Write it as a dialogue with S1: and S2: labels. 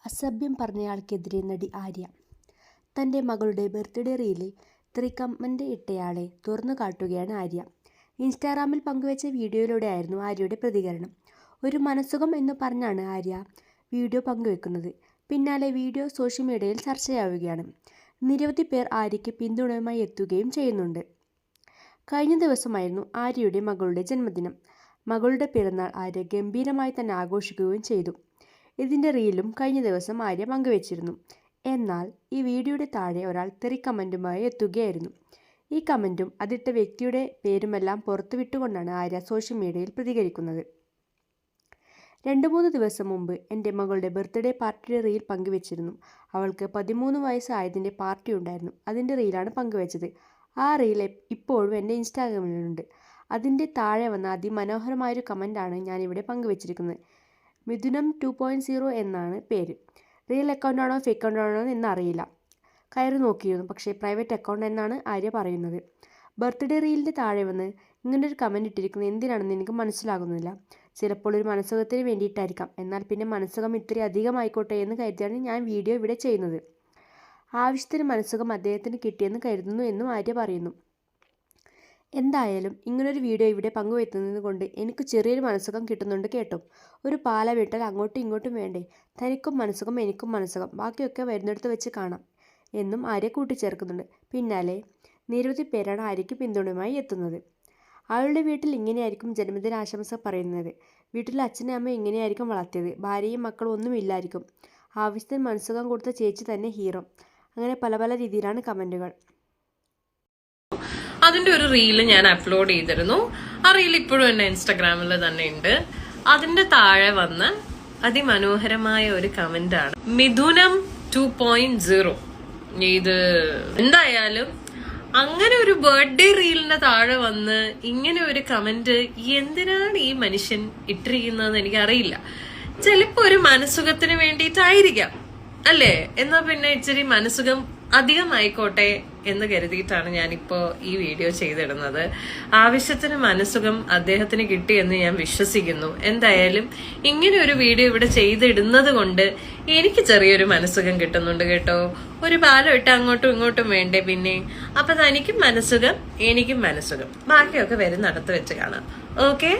S1: അസഭ്യം പറഞ്ഞയാൾക്കെതിരെ നടി ആര്യ. തൻ്റെ മകളുടെ ബർത്ത്ഡേ റീലിൽ കമന്റ് ഇട്ടയാളെ തുറന്നു കാട്ടുകയാണ് ആര്യ. ഇൻസ്റ്റാഗ്രാമിൽ പങ്കുവച്ച വീഡിയോയിലൂടെയായിരുന്നു ആര്യയുടെ പ്രതികരണം. ഒരു മനസുഖം എന്ന് പറഞ്ഞാണ് ആര്യ വീഡിയോ പങ്കുവെക്കുന്നത്. പിന്നാലെ വീഡിയോ സോഷ്യൽ മീഡിയയിൽ ചർച്ചയാവുകയാണ്. നിരവധി പേർ ആര്യയ്ക്ക് പിന്തുണയുമായി എത്തുകയും ചെയ്യുന്നുണ്ട്. കഴിഞ്ഞ ദിവസമായിരുന്നു ആര്യയുടെ മകളുടെ ജന്മദിനം. മകളുടെ പിറന്നാൾ ആര്യ ഗംഭീരമായി തന്നെ ആഘോഷിക്കുകയും ചെയ്തു. ഇതിൻ്റെ റീലും കഴിഞ്ഞ ദിവസം ആര്യ പങ്കുവച്ചിരുന്നു. എന്നാൽ ഈ വീഡിയോയുടെ താഴെ ഒരാൾ കമന്റുമായി എത്തുകയായിരുന്നു. ഈ കമന്റും അതിട്ട വ്യക്തിയുടെ പേരുമെല്ലാം പുറത്തുവിട്ടുകൊണ്ടാണ് ആര്യ സോഷ്യൽ മീഡിയയിൽ പ്രതികരിക്കുന്നത്. 2-3 ദിവസം മുമ്പ് എൻ്റെ മകളുടെ ബർത്ത്ഡേ പാർട്ടിയുടെ റീൽ പങ്കുവച്ചിരുന്നു. അവൾക്ക് 13 വയസ്സായതിൻ്റെ പാർട്ടി ഉണ്ടായിരുന്നു. അതിൻ്റെ റീലാണ് പങ്കുവച്ചത്. ആ റീൽ ഇപ്പോഴും എൻ്റെ ഇൻസ്റ്റാഗ്രാമിലുണ്ട്. അതിൻ്റെ താഴെ വന്ന അതിമനോഹരമായൊരു കമൻ്റാണ് ഞാനിവിടെ പങ്കുവച്ചിരിക്കുന്നത്. മിഥുനം 2.0 എന്നാണ് പേര്. റിയൽ അക്കൗണ്ടാണോ ഫേക്ക് അക്കൗണ്ടാണോ എന്നറിയില്ല. കയറി നോക്കിയിരുന്നു, പക്ഷേ പ്രൈവറ്റ് അക്കൗണ്ട് എന്നാണ് ആര്യ പറയുന്നത്. ബർത്ത്ഡേ റീലിൻ്റെ താഴെ വന്ന് ഇങ്ങനൊരു കമൻറ്റ് ഇട്ടിരിക്കുന്നത് എന്തിനാണെന്ന് എനിക്ക് മനസ്സിലാകുന്നില്ല. ചിലപ്പോൾ ഒരു മനസ്സുഖത്തിന് വേണ്ടിയിട്ടായിരിക്കാം. എന്നാൽ പിന്നെ മനസ്സുഖം ഇത്തിരി അധികമായിക്കോട്ടെ എന്ന് കരുതിയാണ് ഞാൻ വീഡിയോ ഇവിടെ ചെയ്യുന്നത്. ആവശ്യത്തിന് മനസ്സുഖം അദ്ദേഹത്തിന് കിട്ടിയെന്ന് കരുതുന്നു എന്നും ആര്യ പറയുന്നു. എന്തായാലും ഇങ്ങനൊരു വീഡിയോ ഇവിടെ പങ്കുവെക്കുന്നത് കൊണ്ട് എനിക്ക് ചെറിയൊരു മനസ്സുഖം കിട്ടുന്നുണ്ട് കേട്ടോ. ഒരു പാല വിട്ടാൽ അങ്ങോട്ടും ഇങ്ങോട്ടും വേണ്ടേ? തനിക്കും മനസ്സുഖം എനിക്കും മനസ്സുഖം, ബാക്കിയൊക്കെ വരുന്നിടത്ത് വെച്ച് കാണാം എന്നും ആര്യ കൂട്ടിച്ചേർക്കുന്നുണ്ട്. പിന്നാലെ നിരവധി പേരാണ് ആര്യയ്ക്ക് പിന്തുണയുമായി എത്തുന്നത്. അവളുടെ വീട്ടിൽ ഇങ്ങനെയായിരിക്കും ജന്മദിനാശംസ പറയുന്നത്. വീട്ടിലെ അച്ഛനും അമ്മയും ഇങ്ങനെയായിരിക്കും വളർത്തിയത്. ഭാര്യയും മക്കളും ഒന്നുമില്ലായിരിക്കും. ആവശ്യത്തിന് മനസ്സുഖം കൊടുത്ത ചേച്ചി തന്നെ ഹീറോ. അങ്ങനെ പല പല രീതിയിലാണ് കമന്റുകൾ.
S2: അതിന്റെ ഒരു റീല് ഞാൻ അപ്ലോഡ് ചെയ്തിരുന്നു. ആ റീൽ ഇപ്പോഴും എന്റെ ഇൻസ്റ്റാഗ്രാമിൽ തന്നെ ഉണ്ട്. അതിന്റെ താഴെ വന്ന അതിമനോഹരമായ ഒരു കമന്റ് ആണ് മിഥുനം 2.0. ഇത് എന്തായാലും അങ്ങനെ ഒരു ബർത്ത്ഡേ റീലിന്റെ താഴെ വന്ന് ഇങ്ങനെ ഒരു കമന്റ് എന്തിനാണ് ഈ മനുഷ്യൻ ഇട്ടിരിക്കുന്നതെന്ന് എനിക്കറിയില്ല. ചിലപ്പോ ഒരു മനസുഖത്തിന് വേണ്ടിയിട്ടായിരിക്കാം അല്ലേ? എന്നാ പിന്നെ ഇച്ചിരി മനസുഖം അധികമായിക്കോട്ടെ എന്ന് കരുതിയിട്ടാണ് ഞാനിപ്പോ ഈ വീഡിയോ ചെയ്തിടുന്നത്. ആവശ്യത്തിന് മനസുഖം അദ്ദേഹത്തിന് കിട്ടിയെന്ന് ഞാൻ വിശ്വസിക്കുന്നു. എന്തായാലും ഇങ്ങനെ ഒരു വീഡിയോ ഇവിടെ ചെയ്തിടുന്നത് കൊണ്ട് എനിക്ക് ചെറിയൊരു മനസുഖം കിട്ടുന്നുണ്ട് കേട്ടോ. ഒരു പാലം ഇട്ട് അങ്ങോട്ടും ഇങ്ങോട്ടും വേണ്ടേ പിന്നെ? അപ്പൊ തനിക്കും മനസുഖം എനിക്കും മനസുഖം, ബാക്കിയൊക്കെ വരുന്നിടത്ത് വെച്ച് കാണാം. ഓക്കെ.